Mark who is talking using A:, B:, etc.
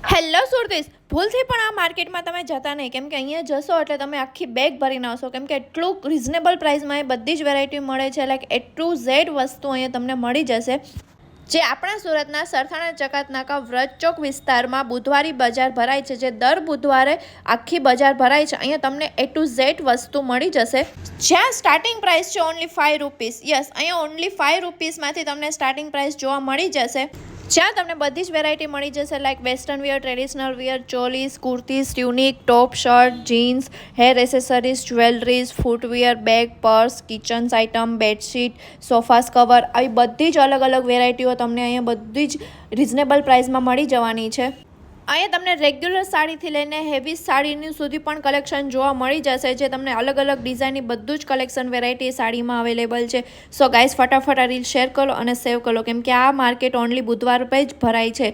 A: Hello સુરતીસ, ભૂલથી પણ આ માર્કેટમાં તમે જતા નહીં, કેમ કે અહીંયા જશો એટલે તમે આખી બેગ ભરીને આવશો, કેમ કે એટલું રિઝનેબલ પ્રાઇસમાં એ બધી જ વેરાયટી મળે છે. લાઈક એ ટુ ઝેડ વસ્તુ અહીંયા તમને મળી જશે, જે આપણા સુરતના સરથાણા ચકાત નાકા વ્રજ ચોક વિસ્તારમાં બુધવારી બજાર ભરાય છે, જે દર બુધવારે આખી બજાર ભરાય છે. અહીંયા તમને એ ટુ ઝેડ વસ્તુ મળી જશે, જ્યાં સ્ટાર્ટિંગ પ્રાઇસ છે ઓનલી 5 રૂપીસ. યસ, અહીંયા ઓનલી 5 રૂપીસમાંથી તમને સ્ટાર્ટિંગ પ્રાઇસ જોવા મળી જશે, જ્યાં તમને બધી જ વેરાયટી મળી જશે. Like western wear, traditional wear, cholis, kurtis, tunic, top, shirt, jeans, hair accessories, jewelleries, footwear, bag, purse, kitchens item, bedsheet, sofas cover, આવી બધી જ અલગ અલગ વેરાયટીઓ તમને અહીંયા બધી જ રિઝનેબલ પ્રાઇસમાં મળી જવાની છે. અહીંયા તમને રેગ્યુલર સાડીથી લઈને હેવી સાડીની સુધી પણ કલેક્શન જોવા મળી જશે, જે તમને અલગ અલગ ડિઝાઇનની બધું જ કલેક્શન વેરાયટી સાડીમાં અવેલેબલ છે. સો ગાઈઝ, ફટાફટ આ રીલ શેર કરો અને સેવ કરો, કેમ કે આ માર્કેટ ઓનલી બુધવાર પર જ ભરાય છે.